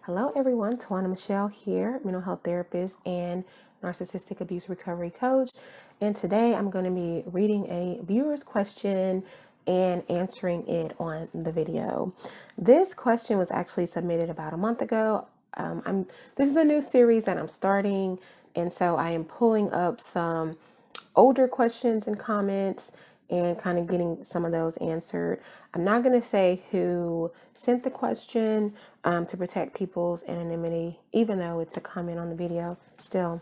Hello everyone, Tawana Michelle here, mental health therapist and narcissistic abuse recovery coach. And today I'm going to be reading a viewer's question and answering it on the video. This question was actually submitted about a month ago. This is a new series that I'm starting, and so I am pulling up some older questions and comments and kind of getting some of those answered. I'm not going to say who sent the question to protect people's anonymity, even though it's a comment on the video. Still,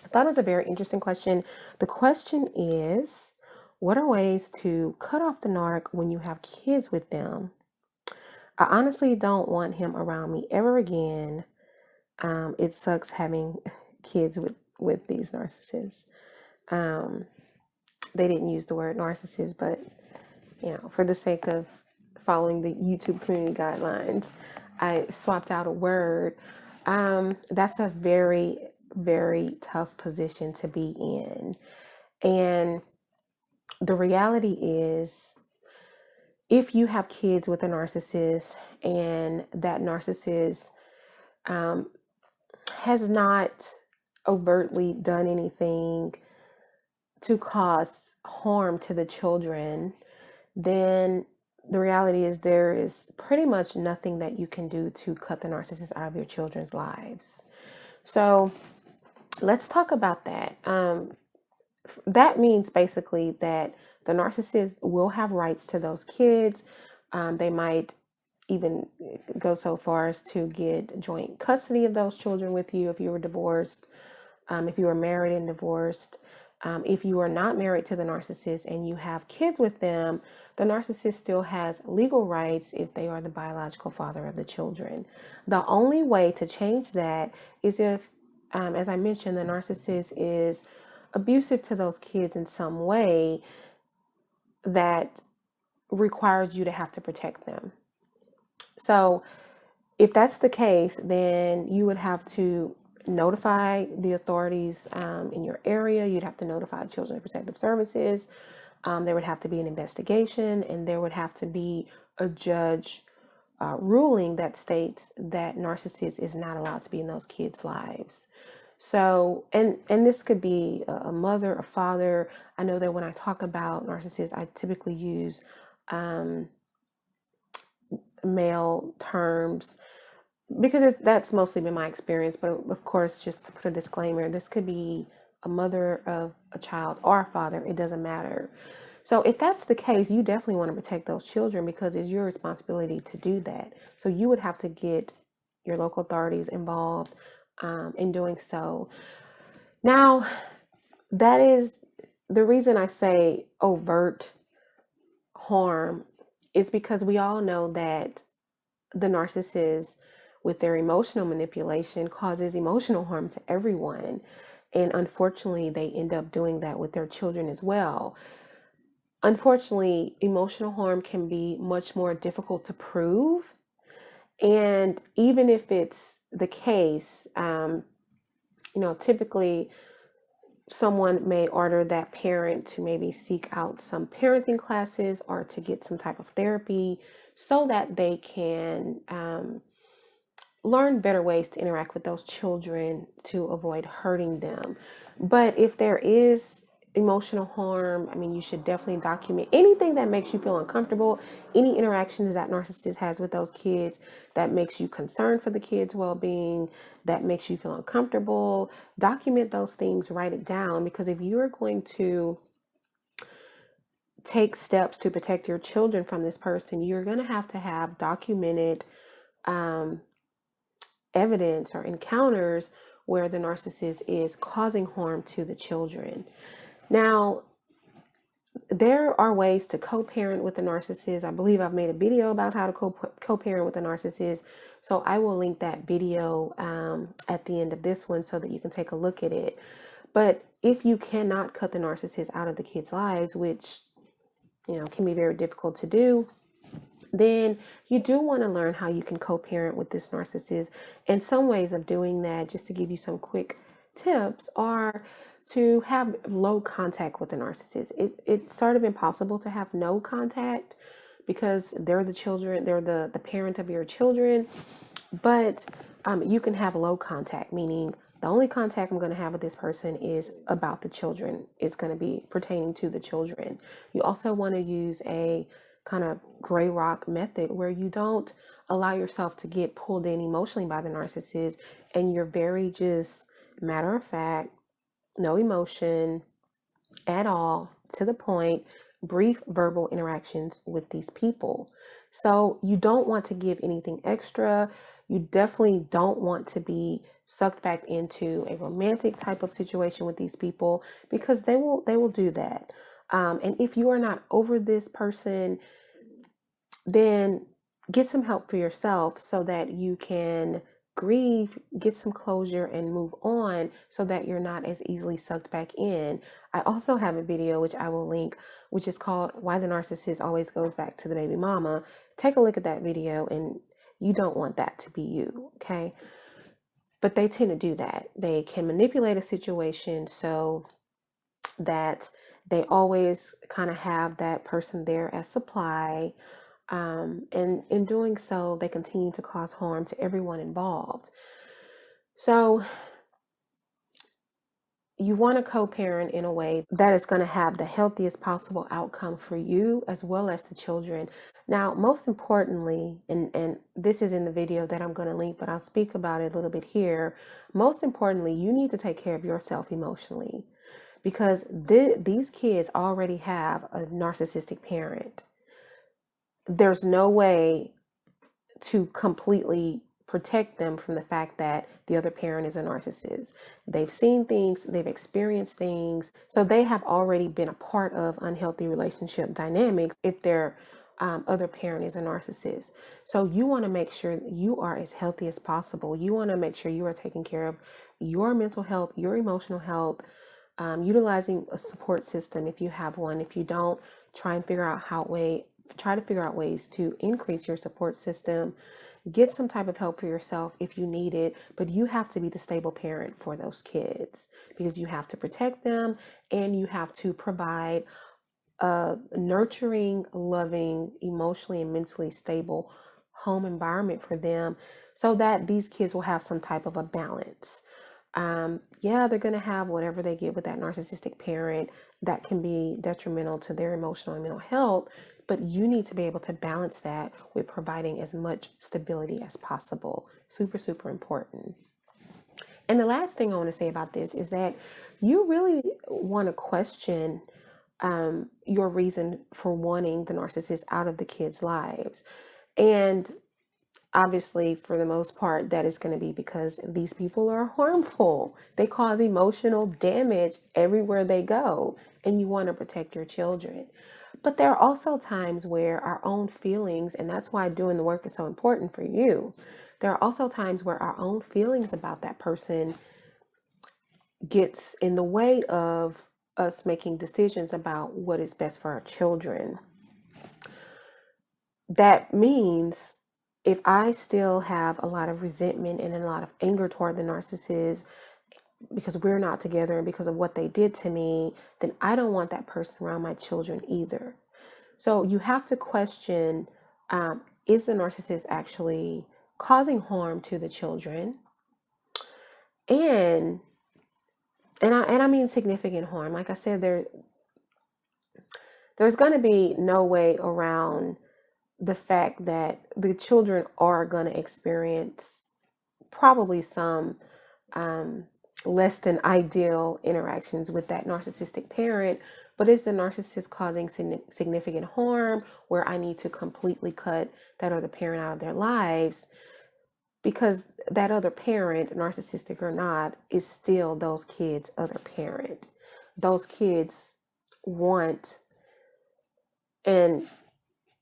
I thought it was a very interesting question. The question is, what are ways to cut off the narc when you have kids with them? I honestly don't want him around me ever again. It sucks having kids with these narcissists. They didn't use the word narcissist, but for the sake of following the YouTube community guidelines, I swapped out a word. That's a very, very tough position to be in. And the reality is, if you have kids with a narcissist and that narcissist has not overtly done anything to cause harm to the children, then the reality is there is pretty much nothing that you can do to cut the narcissist out of your children's lives. So let's talk about that. That means basically that the narcissist will have rights to those kids. They might even go so far as to get joint custody of those children with you if you were divorced, if you were married and divorced. If you are not married to the narcissist and you have kids with them, the narcissist still has legal rights if they are the biological father of the children. The only way to change that is if, as I mentioned, the narcissist is abusive to those kids in some way that requires you to have to protect them. So if that's the case, then you would have to notify the authorities in your area. You'd have to notify Children's Protective Services. There would have to be an investigation, and there would have to be a judge ruling that states that narcissist is not allowed to be in those kids' lives. So, and this could be a mother, a father. I know that when I talk about narcissists, I typically use male terms because that's mostly been my experience. But of course, just to put a disclaimer, this could be a mother of a child or a father. It doesn't matter. So if that's the case, you definitely want to protect those children because it's your responsibility to do that. So you would have to get your local authorities involved in doing so. Now, that is the reason I say overt harm is because we all know that the narcissist, with their emotional manipulation, causes emotional harm to everyone. And unfortunately, they end up doing that with their children as well. Unfortunately, emotional harm can be much more difficult to prove. And even if it's the case, typically someone may order that parent to maybe seek out some parenting classes or to get some type of therapy so that they can learn better ways to interact with those children to avoid hurting them. But if there is emotional harm, you should definitely document anything that makes you feel uncomfortable, any interactions that narcissist has with those kids that makes you concerned for the kids' well-being, that makes you feel uncomfortable. Document those things, write it down, because if you're going to take steps to protect your children from this person, you're going to have documented evidence or encounters where the narcissist is causing harm to the children. Now, there are ways to co-parent with a narcissist. I believe I've made a video about how to co-parent with a narcissist. So I will link that video at the end of this one so that you can take a look at it. But if you cannot cut the narcissist out of the kids' lives, which can be very difficult to do, then you do want to learn how you can co-parent with this narcissist. And some ways of doing that, just to give you some quick tips, are to have low contact with the narcissist. It's sort of impossible to have no contact because they're the children, they're the parent of your children. But you can have low contact, meaning the only contact I'm going to have with this person is about the children. It's going to be pertaining to the children. You also want to use a kind of gray rock method where you don't allow yourself to get pulled in emotionally by the narcissist, and you're very just matter of fact, no emotion at all, to the point, brief verbal interactions with these people. So you don't want to give anything extra. You definitely don't want to be sucked back into a romantic type of situation with these people, because they will do that. And if you are not over this person, then get some help for yourself so that you can grieve, get some closure, and move on so that you're not as easily sucked back in. I also have a video which I will link, which is called Why the Narcissist Always Goes Back to the Baby Mama. Take a look at that video, and you don't want that to be you, okay? But they tend to do that. They can manipulate a situation so that they always kind of have that person there as supply. And in doing so, they continue to cause harm to everyone involved. So you want to co-parent in a way that is going to have the healthiest possible outcome for you as well as the children. Now, most importantly, and this is in the video that I'm going to link, but I'll speak about it a little bit here. Most importantly, you need to take care of yourself emotionally, because these kids already have a narcissistic parent. There's no way to completely protect them from the fact that the other parent is a narcissist. They've seen things, they've experienced things, so they have already been a part of unhealthy relationship dynamics if their other parent is a narcissist. So you want to make sure that you are as healthy as possible. You want to make sure you are taking care of your mental health, your emotional health, utilizing a support system if you have one. If you don't, try to figure out ways to increase your support system. Get some type of help for yourself if you need it, but you have to be the stable parent for those kids, because you have to protect them and you have to provide a nurturing, loving, emotionally and mentally stable home environment for them so that these kids will have some type of a balance. Yeah, they're going to have whatever they get with that narcissistic parent that can be detrimental to their emotional and mental health, but you need to be able to balance that with providing as much stability as possible. Super, super important. And the last thing I want to say about this is that you really want to question your reason for wanting the narcissist out of the kids' lives. And obviously, for the most part, that is going to be because these people are harmful. They cause emotional damage everywhere they go, and you want to protect your children. But there are also times where our own feelings, and that's why doing the work is so important for you. There are also times where our own feelings about that person gets in the way of us making decisions about what is best for our children. That means if I still have a lot of resentment and a lot of anger toward the narcissist because we're not together and because of what they did to me, then I don't want that person around my children either. So you have to question, is the narcissist actually causing harm to the children? And I mean significant harm. Like I said, there's going to be no way around the fact that the children are going to experience probably some less than ideal interactions with that narcissistic parent. But is the narcissist causing significant harm where I need to completely cut that other parent out of their lives? Because that other parent, narcissistic or not, is still those kids' other parent. Those kids want and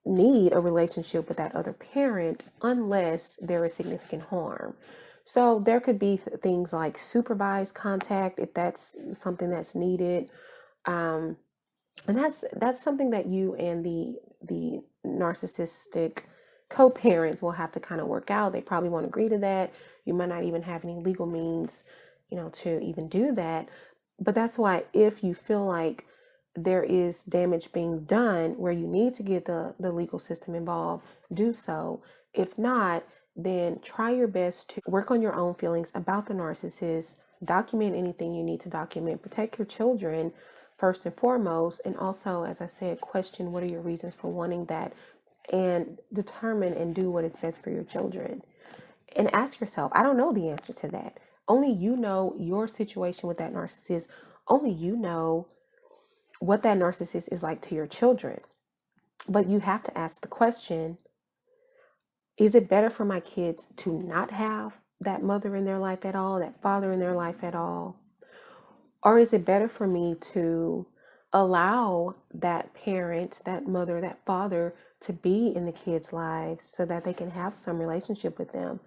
need a relationship with that other parent unless there is significant harm. So there could be things like supervised contact if that's something that's needed, and that's something that you and the narcissistic co-parents will have to kind of work out. They probably won't agree to that. You might not even have any legal means, to even do that. But that's why if you feel like there is damage being done where you need to get the legal system involved, do so. If not, then try your best to work on your own feelings about the narcissist, document anything you need to document, protect your children first and foremost, and also, as I said, question what are your reasons for wanting that, and determine and do what is best for your children. And ask yourself, I don't know the answer to that. Only you know your situation with that narcissist. Only you know what that narcissist is like to your children. But you have to ask the question, is it better for my kids to not have that mother in their life at all, that father in their life at all? Or is it better for me to allow that parent, that mother, that father to be in the kids' lives so that they can have some relationship with them,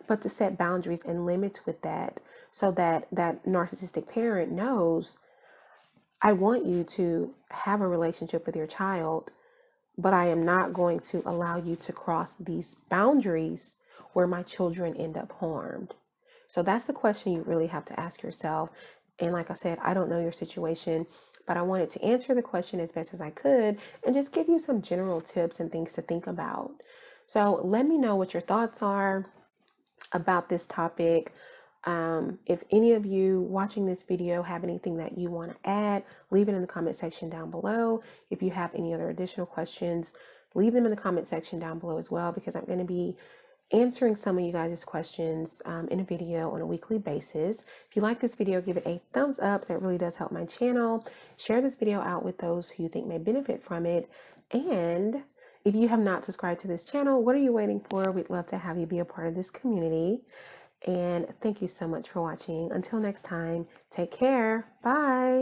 but to set boundaries and limits with that so that that narcissistic parent knows, I want you to have a relationship with your child, but I am not going to allow you to cross these boundaries where my children end up harmed. So that's the question you really have to ask yourself. And like I said, I don't know your situation, but I wanted to answer the question as best as I could and just give you some general tips and things to think about. So let me know what your thoughts are about this topic. If any of you watching this video have anything that you want to add, leave it in the comment section down below. If you have any other additional questions, leave them in the comment section down below as well, because I'm going to be answering some of you guys' questions in a video on a weekly basis. If you like this video, give it a thumbs up. That really does help my channel. Share this video out with those who you think may benefit from it. And if you have not subscribed to this channel, what are you waiting for? We'd love to have you be a part of this community. And thank you so much for watching. Until next time, take care. Bye.